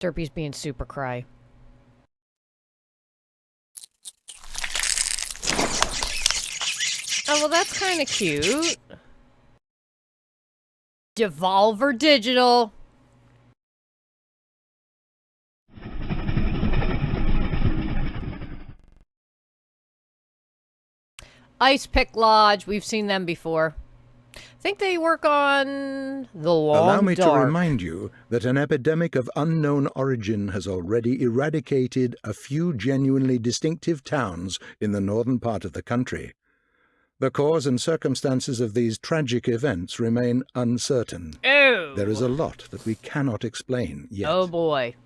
Derpy's being super cry. Oh, well, that's kind of cute. Devolver Digital. Ice Pick Lodge. We've seen them before. I think they work on The Long Allow me Dark. to remind you that an epidemic of unknown origin has already eradicated a few genuinely distinctive towns in the northern part of the country. The cause and circumstances of these tragic events remain uncertain. Oh! There is a lot that we cannot explain yet. Oh boy.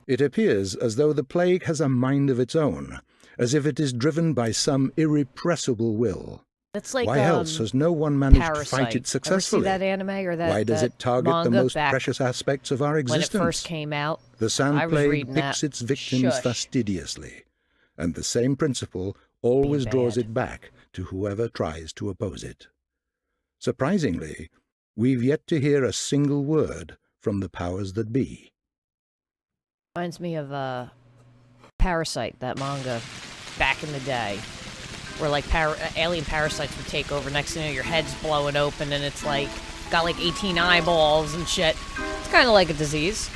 It appears as though the plague has a mind of its own, as if it is driven by some irrepressible will. That's like, Why else has no one managed to fight it successfully? Ever see that anime or that Why does it target the most precious aspects of our existence? When it first came out, the Sand I was Plague reading picks that. its victims Shush. fastidiously, and the same principle always draws bad. it back to whoever tries to oppose it. Surprisingly, we've yet to hear a single word from the powers that be. Reminds me of Parasite, that manga, back in the day, where like alien parasites would take over. Next thing you know, your head's blowing open, and it's like got like 18 eyeballs and shit. It's kind of like a disease.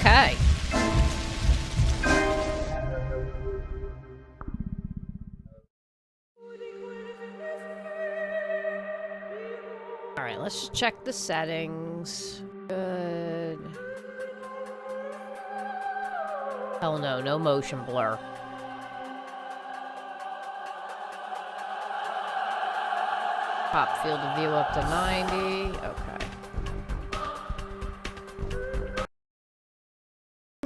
Okay. Alright, let's just check the settings. Good. Hell no, no motion blur. Pop field of view up to 90. Okay.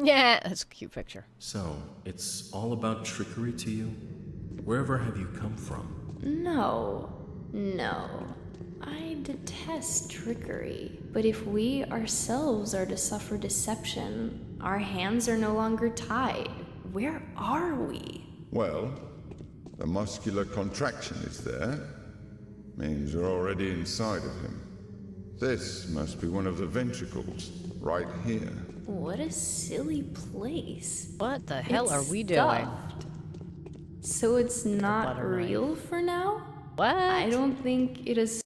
Yeah, that's a cute picture. So, it's all about trickery to you? Wherever have you come from? No. I detest trickery. But if we ourselves are to suffer deception, our hands are no longer tied. Where are we? Well, the muscular contraction is there. Means we're already inside of him. This must be one of the ventricles, right here. What a silly place. What the hell are we doing? Stuffed. So it's not real for now? What? I don't think it is.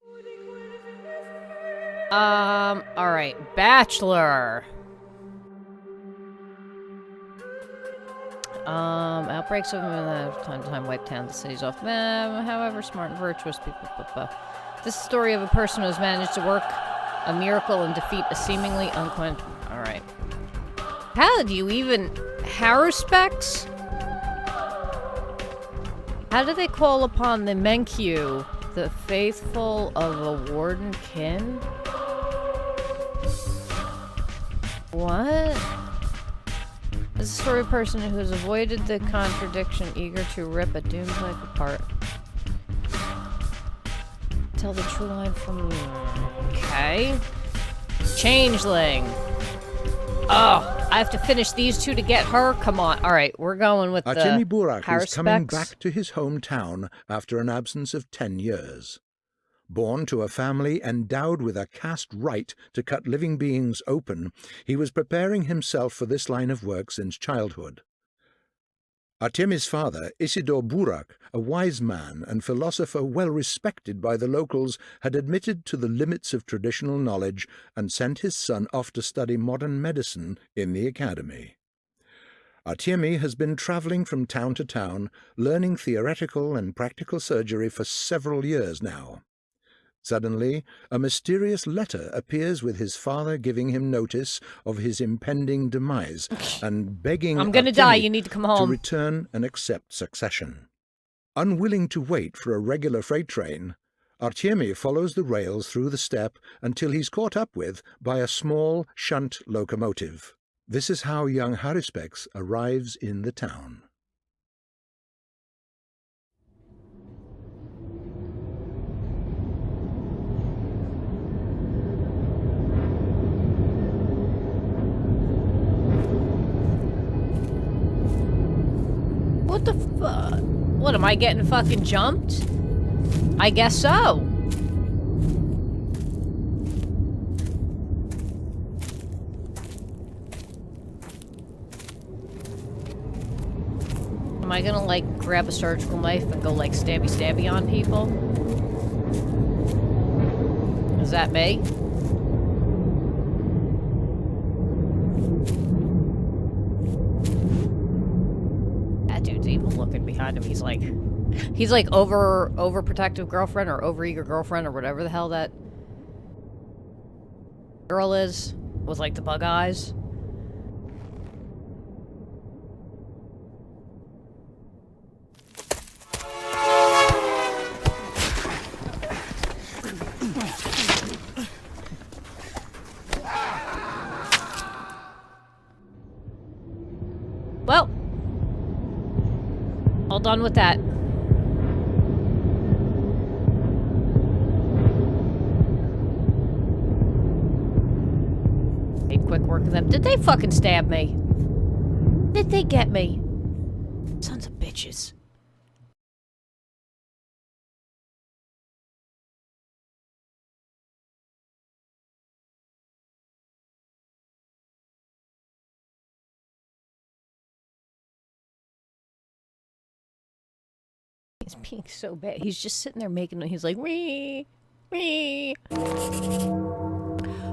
Alright. Bachelor. Outbreaks of time to time wipe down the cities off the map. However, smart and virtuous people. This is the story of a person who has managed to work a miracle and defeat a seemingly unquenchable. Alright. How do you even... Haruspecs? How do they call upon the Menkyu, the faithful of a warden kin? What? This is a story of a person who has avoided the contradiction, eager to rip a doomed life apart. Tell the true line from... Okay. Changeling. Oh, I have to finish these two to get her? Come on. All right, we're going with the Artemi Burak is coming Haruspecs. back to his hometown after an absence of 10 years. Born to a family endowed with a caste right to cut living beings open, he was preparing himself for this line of work since childhood. Artemi's father, Isidore Burak, a wise man and philosopher well respected by the locals, had admitted to the limits of traditional knowledge and sent his son off to study modern medicine in the academy. Artemi has been traveling from town to town, learning theoretical and practical surgery for several years now. Suddenly, a mysterious letter appears with his father giving him notice of his impending demise and begging I'm gonna die, you need to come home. to return and accept succession. Unwilling to wait for a regular freight train, Artyemi follows the rails through the steppe until he's caught up with by a small shunt locomotive. This is how young Harispex arrives in the town. What the fuck? What, am I getting fucking jumped? I guess so. Am I gonna, like, grab a surgical knife and go, like, stabby-stabby on people? Is that me? That dude's evil looking behind him. He's like overprotective girlfriend or overeager girlfriend or whatever the hell that girl is with, like, the bug eyes. Well, all done with that. Made quick work of them. Did they fucking stab me? Did they get me? Sons of bitches. He's being so bad. He's just sitting there making. He's like, wee, wee.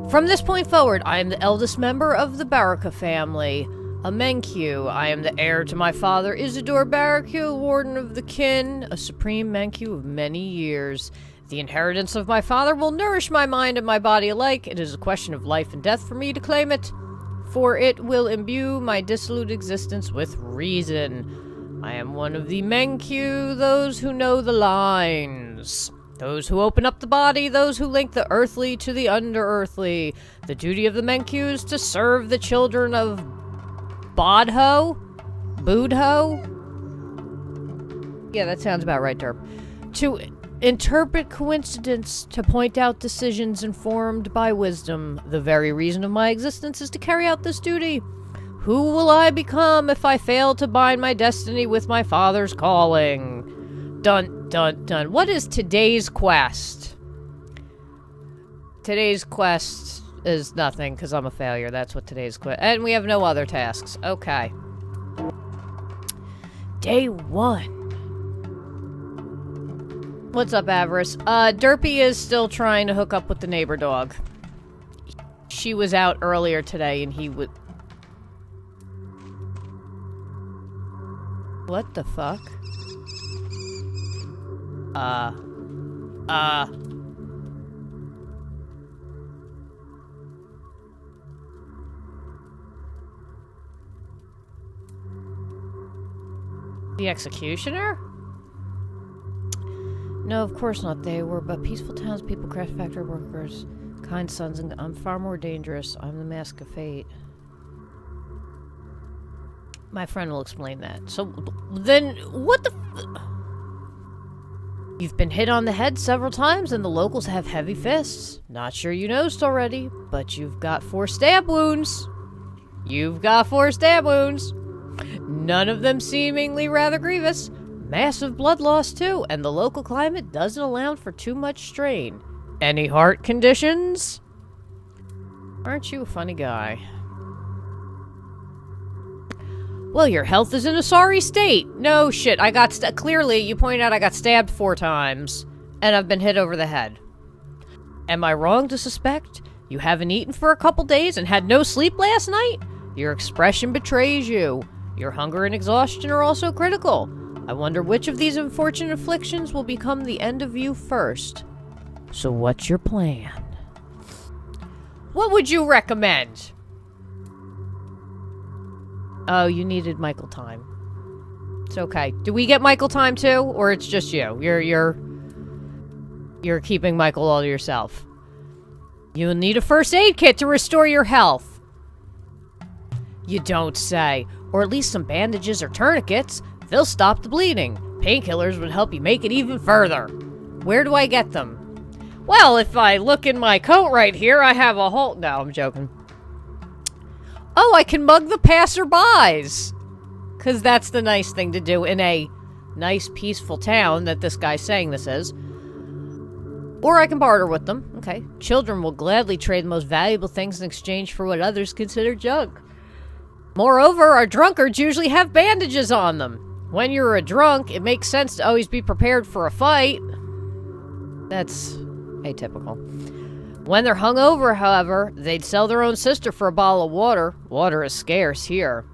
From this point forward, I am the eldest member of the Baraka family, a Menkyu. I am the heir to my father, Isidore Baraka, warden of the kin, a supreme Menkyu of many years. The inheritance of my father will nourish my mind and my body alike. It is a question of life and death for me to claim it, for it will imbue my dissolute existence with reason. I am one of the Menkyu, those who know the lines. Those who open up the body, those who link the earthly to the under-earthly. The duty of the Menkyu is to serve the children of Bodho? Budho? Yeah, that sounds about right, Derp. To interpret coincidence, to point out decisions informed by wisdom. The very reason of my existence is to carry out this duty. Who will I become if I fail to bind my destiny with my father's calling? Dun, dun, dun. What is today's quest? Today's quest is nothing, because I'm a failure. That's what today's quest... And we have no other tasks. Okay. Day 1. What's up, Avarice? Derpy is still trying to hook up with the neighbor dog. She was out earlier today, and he would... What the fuck? The executioner? No, of course not. They were but peaceful townspeople, craft factory workers, kind sons, and I'm far more dangerous. I'm the mask of fate. My friend will explain that. So, then, what the You've been hit on the head several times, and the locals have heavy fists. Not sure you noticed already, but you've got 4 stab wounds. You've got 4 stab wounds. None of them seemingly rather grievous. Massive blood loss, too, and the local climate doesn't allow for too much strain. Any heart conditions? Aren't you a funny guy? Well, your health is in a sorry state. No shit, I got clearly, you point out I got stabbed 4 times, and I've been hit over the head. Am I wrong to suspect you haven't eaten for a couple days and had no sleep last night? Your expression betrays you. Your hunger and exhaustion are also critical. I wonder which of these unfortunate afflictions will become the end of you first. So what's your plan? What would you recommend? Oh, you needed Michael time. It's okay. Do we get Michael time too? Or it's just you? You're keeping Michael all to yourself. You'll need a first aid kit to restore your health. You don't say. Or at least some bandages or tourniquets. They'll stop the bleeding. Painkillers would help you make it even further. Where do I get them? Well, if I look in my coat right here, I have a whole... No, I'm joking. Oh, I can mug the passerbys. Because that's the nice thing to do in a nice, peaceful town that this guy's saying this is. Or I can barter with them. Okay. Children will gladly trade the most valuable things in exchange for what others consider junk. Moreover, our drunkards usually have bandages on them. When you're a drunk, it makes sense to always be prepared for a fight. That's atypical. When they're hungover, however, they'd sell their own sister for a bottle of water. Water is scarce here.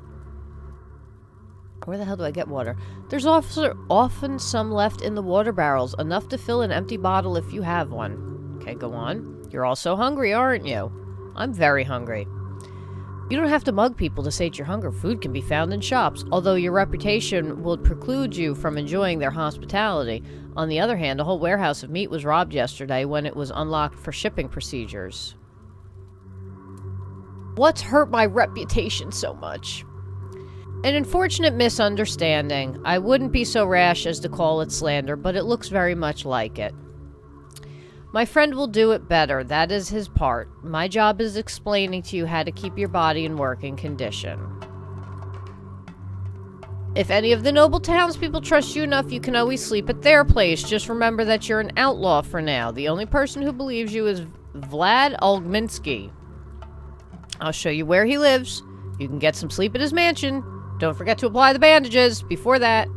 Where the hell do I get water? There's also often some left in the water barrels, enough to fill an empty bottle if you have one. Okay, go on. You're also hungry, aren't you? I'm very hungry. You don't have to mug people to sate your hunger. Food can be found in shops, although your reputation will preclude you from enjoying their hospitality. On the other hand, a whole warehouse of meat was robbed yesterday when it was unlocked for shipping procedures. What's hurt my reputation so much? An unfortunate misunderstanding. I wouldn't be so rash as to call it slander, but it looks very much like it. My friend will do it better. That is his part. My job is explaining to you how to keep your body in working condition. If any of the noble townspeople trust you enough, you can always sleep at their place. Just remember that you're an outlaw for now. The only person who believes you is Vlad Olgminsky. I'll show you where he lives. You can get some sleep at his mansion. Don't forget to apply the bandages before that.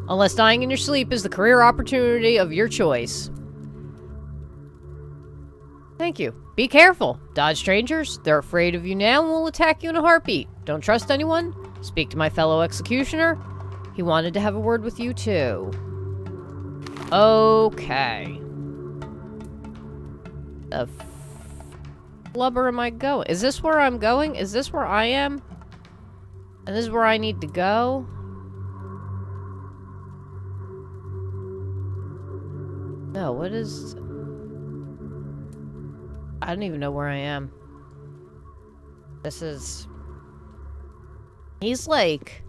Unless dying in your sleep is the career opportunity of your choice. Thank you. Be careful. Dodge strangers. They're afraid of you now and will attack you in a heartbeat. Don't trust anyone. Speak to my fellow executioner. He wanted to have a word with you too. Okay. The flubber am I going? Is this where I'm going? Is this where I am? And this is where I need to go? No, what is... I don't even know where I am. This is... He's like...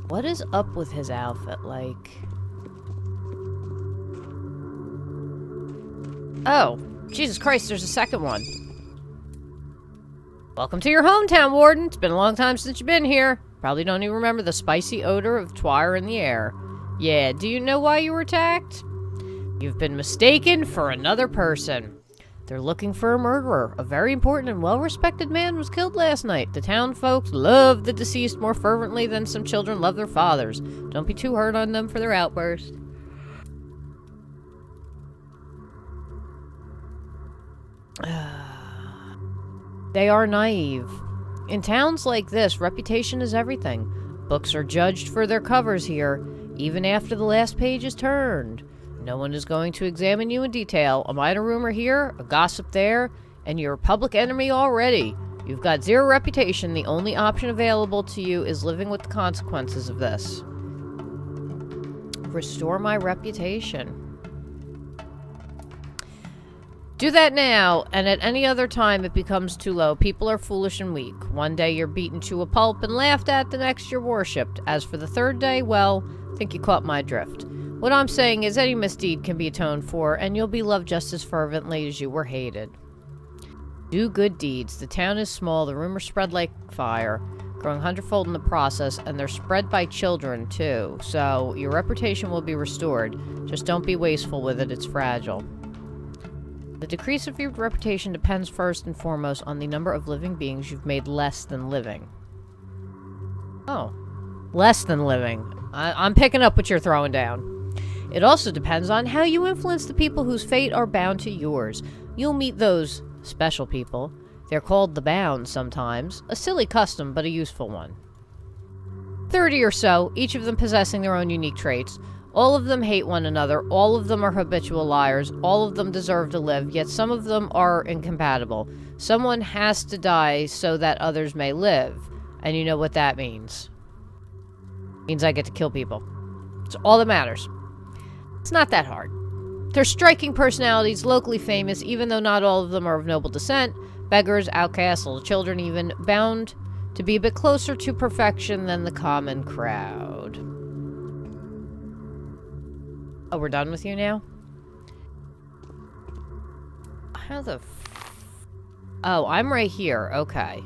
What is up with his outfit? Like... Oh, Jesus Christ, there's a second one. Welcome to your hometown, Warden. It's been a long time since you've been here. Probably don't even remember the spicy odor of twire in the air. Yeah, do you know why you were attacked? You've been mistaken for another person. They're looking for a murderer. A very important and well-respected man was killed last night. The town folks love the deceased more fervently than some children love their fathers. Don't be too hard on them for their outburst. They are naive. In towns like this, reputation is everything. Books are judged for their covers here, even after the last page is turned. No one is going to examine you in detail. A minor rumor here, a gossip there, and you're a public enemy already. You've got zero reputation. The only option available to you is living with the consequences of this. Restore my reputation. Do that now, and at any other time it becomes too low. People are foolish and weak. One day you're beaten to a pulp and laughed at, the next you're worshipped. As for the third day, well, I think you caught my drift. What I'm saying is any misdeed can be atoned for, and you'll be loved just as fervently as you were hated. Do good deeds. The town is small, the rumors spread like fire, growing hundredfold in the process, and they're spread by children, too. So, your reputation will be restored. Just don't be wasteful with it, it's fragile. The decrease of your reputation depends first and foremost on the number of living beings you've made less than living. Oh. Less than living. I'm picking up what you're throwing down. It also depends on how you influence the people whose fate are bound to yours. You'll meet those special people. They're called the bound sometimes. A silly custom, but a useful one. 30 or so, each of them possessing their own unique traits. All of them hate one another. All of them are habitual liars. All of them deserve to live, yet some of them are incompatible. Someone has to die so that others may live. And you know what that means. It means I get to kill people. It's all that matters. It's not that hard. They're striking personalities, locally famous, even though not all of them are of noble descent. Beggars, outcasts, little children even, bound to be a bit closer to perfection than the common crowd. Oh, we're done with you now? How the Oh, I'm right here. Okay.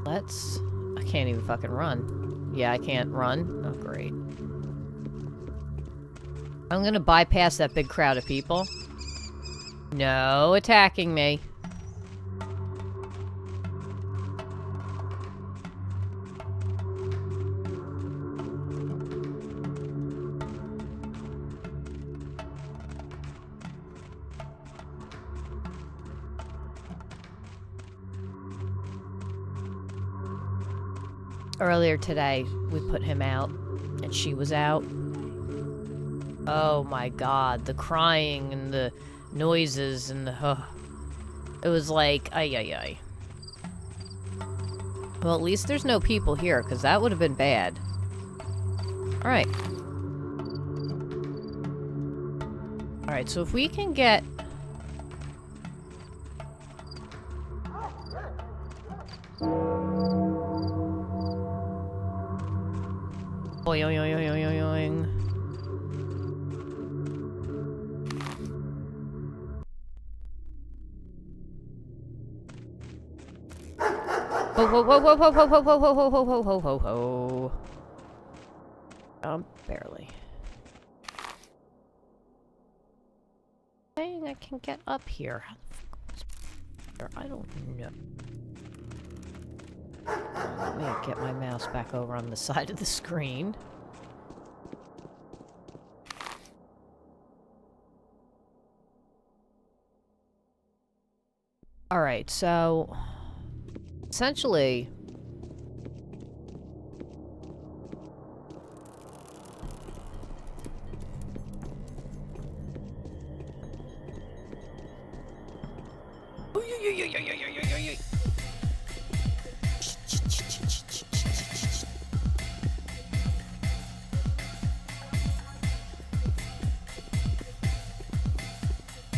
I can't even fucking run. Yeah, I can't run. Oh, great. I'm gonna bypass that big crowd of people. No attacking me. Earlier today, we put him out, and she was out. Oh my god, the crying and the noises and the... It was like, ay. Well, at least there's no people here, because that would have been bad. Alright. Alright, so if we can get... Boing. Whoa. Barely. Dang, I can get up here. How the fuck was I don't know. Let me get my mouse back over on the side of the screen. Alright, so... essentially...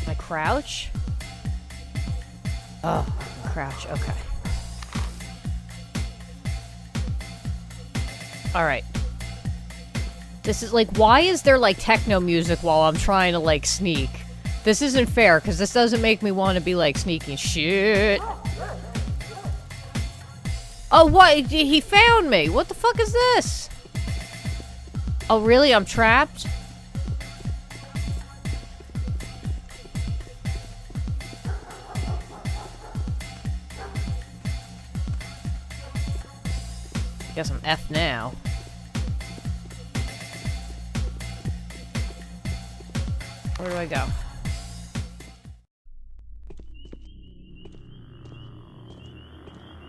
My crouch? Oh, crouch, okay. Alright. This is like, why is there like techno music while I'm trying to like sneak? This isn't fair, because this doesn't make me want to be like sneaking shit. Oh, what? He found me! What the fuck is this? Oh, really? I'm trapped? Guess I'm F now. Where do I go?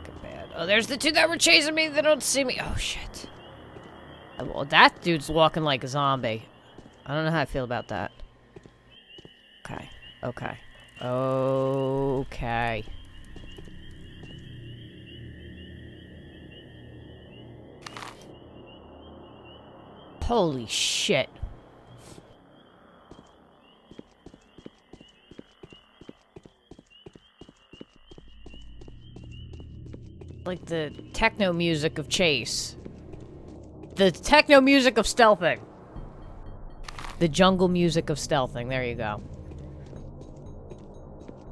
Good, bad. Oh, there's the two that were chasing me. They don't see me. Oh, shit. Oh, well, that dude's walking like a zombie. I don't know how I feel about that. Okay. Holy shit. Like the techno music of chase. The techno music of stealthing. The jungle music of stealthing. There you go.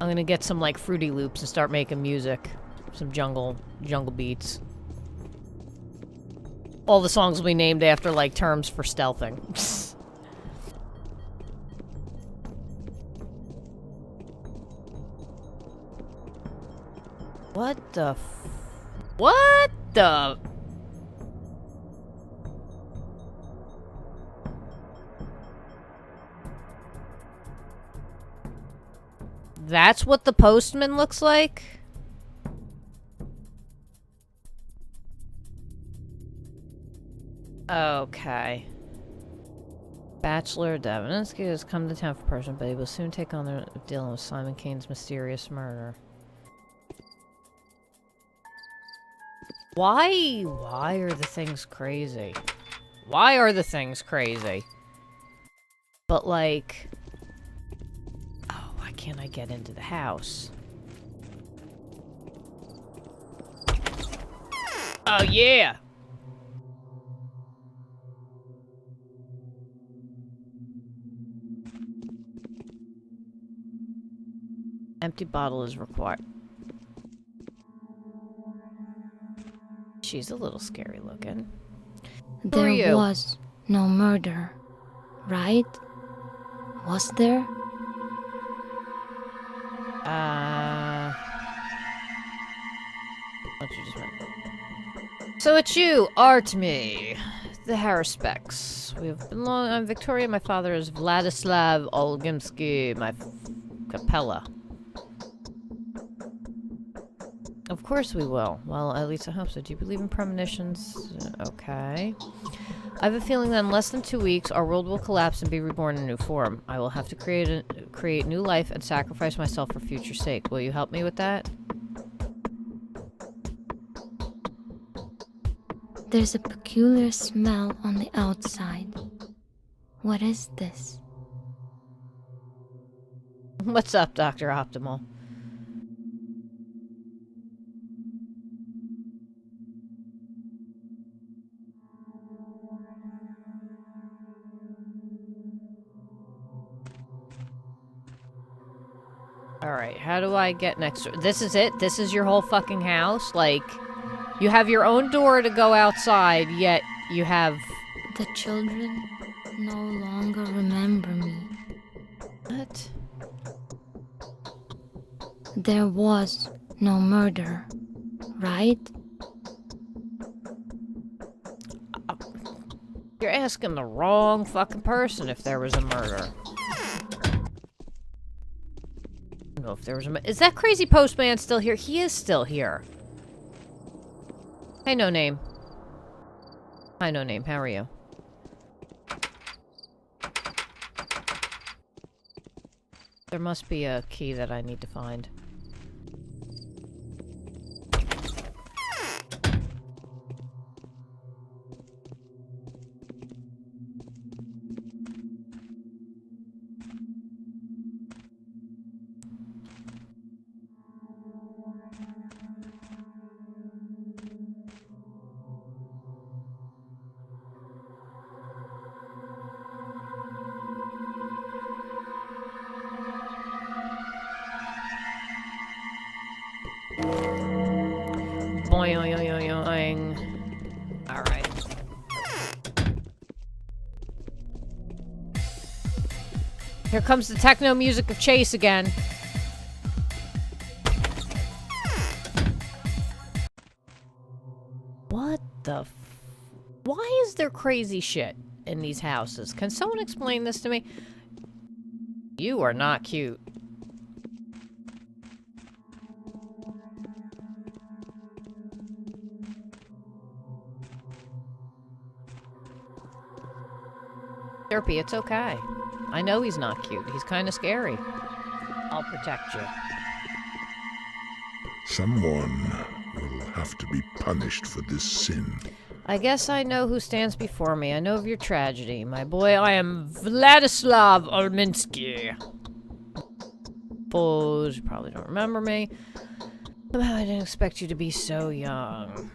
I'm gonna get some like Fruity Loops and start making music. Some jungle beats. All the songs will be named after, like, terms for stealthing. What the What the... That's what the postman looks like? Okay. Bachelor Devoninsky has come to town for person, but he will soon take on the dealing with Simon Kane's mysterious murder. Why? Why are the things crazy? Why are the things crazy? But like... Oh, why can't I get into the house? Oh, yeah! Empty bottle is required. She's a little scary looking. There was no murder, right? Was there? What you just read? So it's you, Artemy, the Harrispecs. We've been long. I'm Victoria. My father is Vladislav Olgimsky. My Capella. Of course we will. Well, at least I hope so. Do you believe in premonitions? Okay. I have a feeling that in less than 2 weeks, our world will collapse and be reborn in a new form. I will have to create new life and sacrifice myself for future sake. Will you help me with that? There's a peculiar smell on the outside. What is this? What's up, Dr. Optimal? Alright, how do I get next? This is it? This is your whole fucking house? Like, you have your own door to go outside, yet you have... The children no longer remember me. What? There was no murder, right? You're asking the wrong fucking person if there was a murder. I don't know if there was a... Is that crazy postman still here? He is still here. Hey, No Name. Hi, No Name. How are you? There must be a key that I need to find. Boing. Alright. Here comes the techno music of Chase again. What the Why is there crazy shit in these houses? Can someone explain this to me? You are not cute. Derpy, it's okay. I know he's not cute. He's kind of scary. I'll protect you. Someone will have to be punished for this sin. I guess I know who stands before me. I know of your tragedy. My boy, I am Vladislav Olminsky. Bulls, you probably don't remember me. Somehow I didn't expect you to be so young.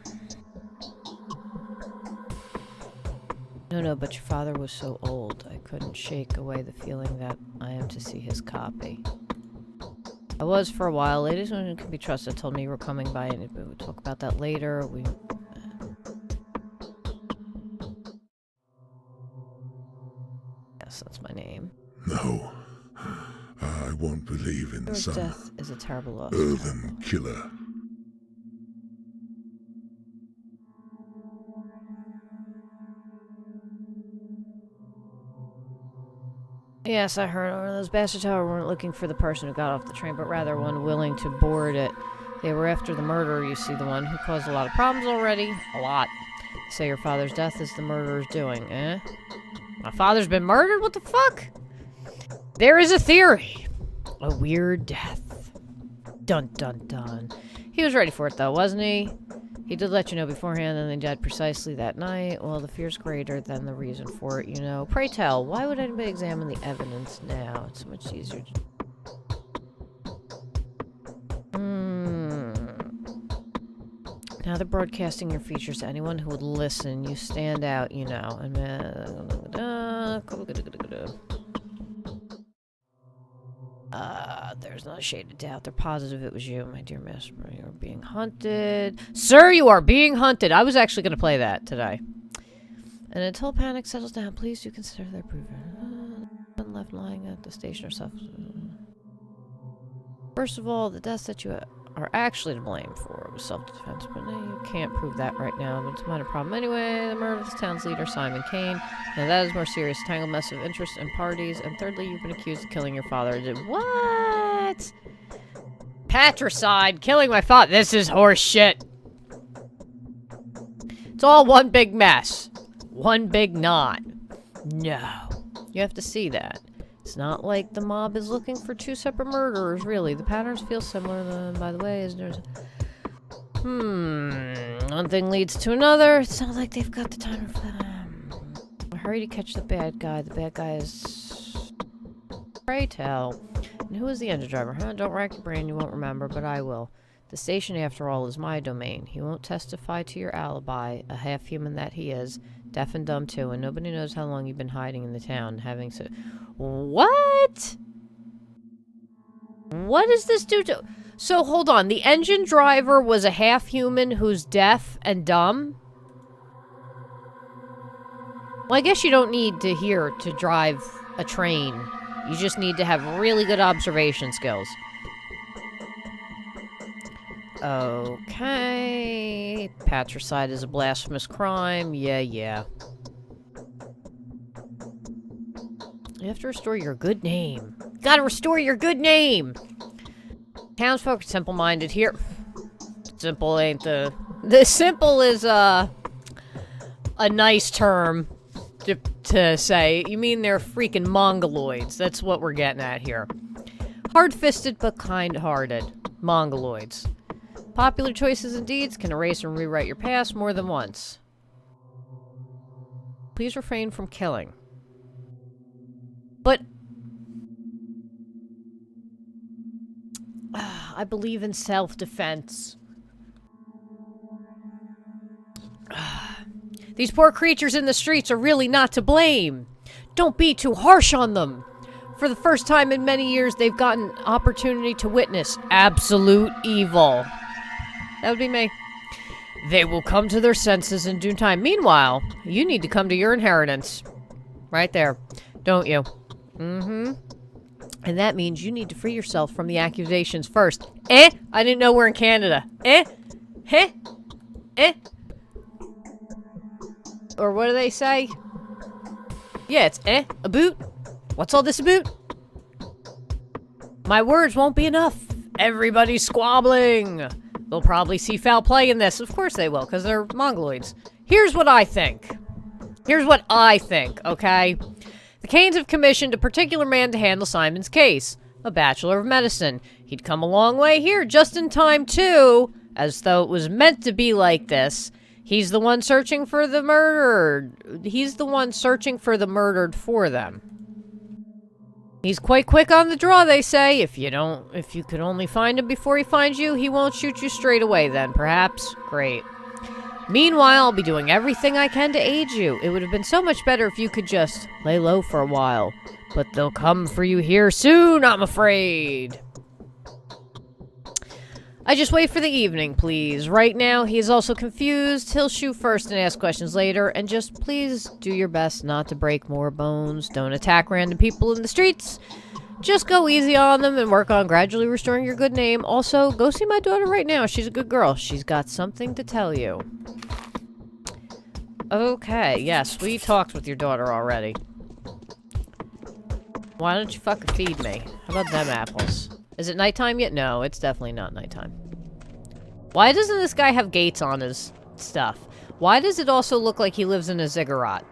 No, but your father was so old. I couldn't shake away the feeling that I am to see his copy. I was for a while. Ladies who can be trusted told me you were coming by, and we would talk about that later. Yes, that's my name. No, I won't believe in Your some death is a terrible loss. earthen killer. Yes, I heard. Those bastards, however, weren't looking for the person who got off the train, but rather one willing to board it. They were after the murderer, you see, the one who caused a lot of problems already. A lot. They say your father's death is the murderer's doing, eh? My father's been murdered? What the fuck? There is a theory. A weird death. Dun dun dun. He was ready for it though, wasn't he? He did let you know beforehand and they died precisely that night. Well, the fear's greater than the reason for it, you know. Pray tell, why would anybody examine the evidence now? It's so much easier to... Now they're broadcasting your features to anyone who would listen. You stand out, you know. And there's not a shade of doubt. They're positive it was you, my dear miss. You're being hunted. Sir, you are being hunted. I was actually going to play that today. And until panic settles down, please do consider their proven. Left lying at the station herself. First of all, the deaths that you are actually to blame for was self-defense, but no, you can't prove that right now, but it's a minor problem anyway. The murder of this town's leader, Simon Kane. Now that is more serious. Tangled mess of interests and parties. And thirdly, you've been accused of killing your father. What? Patricide, killing my father. This is horse shit. It's all one big mess. One big knot. No. You have to see that. It's not like the mob is looking for two separate murderers, really. The patterns feel similar, by the way, isn't there? One thing leads to another. It's not like they've got the time for them. Hurry to catch the bad guy. The bad guy is... Pray tell. And who is the engine driver? Huh? Don't rack your brain, you won't remember, but I will. The station, after all, is my domain. He won't testify to your alibi, a half-human that he is. Deaf and dumb, too, and nobody knows how long you've been hiding in the town, having so... What? What does this do to... So, hold on. The engine driver was a half-human who's deaf and dumb? Well, I guess you don't need to hear to drive a train. You just need to have really good observation skills. Okay. Patricide is a blasphemous crime. Yeah. You have to restore your good name. You gotta restore your good name! Townsfolk are simple-minded here. Simple ain't the... The simple is, a nice term to say. You mean they're freaking mongoloids. That's what we're getting at here. Hard-fisted but kind-hearted. Mongoloids. Popular choices and deeds can erase and rewrite your past more than once. Please refrain from killing. But... I believe in self-defense. These poor creatures in the streets are really not to blame. Don't be too harsh on them. For the first time in many years, they've gotten opportunity to witness absolute evil. That would be me. They will come to their senses in due time. Meanwhile, you need to come to your inheritance. Right there. Don't you? Mm-hmm. And that means you need to free yourself from the accusations first. I didn't know we're in Canada. Or what do they say? Yeah, it's about. What's all this about? My words won't be enough. Everybody's squabbling. They'll probably see foul play in this. Of course they will, because they're mongoloids. Here's what I think. Okay? The Canes have commissioned a particular man to handle Simon's case. A bachelor of medicine. He'd come a long way here, just in time, too. As though it was meant to be like this. He's the one searching for the murdered. He's the one searching for the murdered for them. He's quite quick on the draw, they say. If you could only find him before he finds you, he won't shoot you straight away then, perhaps. Great. Meanwhile, I'll be doing everything I can to aid you. It would have been so much better if you could just lay low for a while. But they'll come for you here soon, I'm afraid. I just wait for the evening, please. Right now, he is also confused. He'll shoot first and ask questions later. And just please do your best not to break more bones. Don't attack random people in the streets. Just go easy on them and work on gradually restoring your good name. Also, go see my daughter right now. She's a good girl. She's got something to tell you. Okay, yes, we talked with your daughter already. Why don't you fucking feed me? How about them apples? Is it nighttime yet? No, it's definitely not nighttime. Why doesn't this guy have gates on his stuff? Why does it also look like he lives in a ziggurat?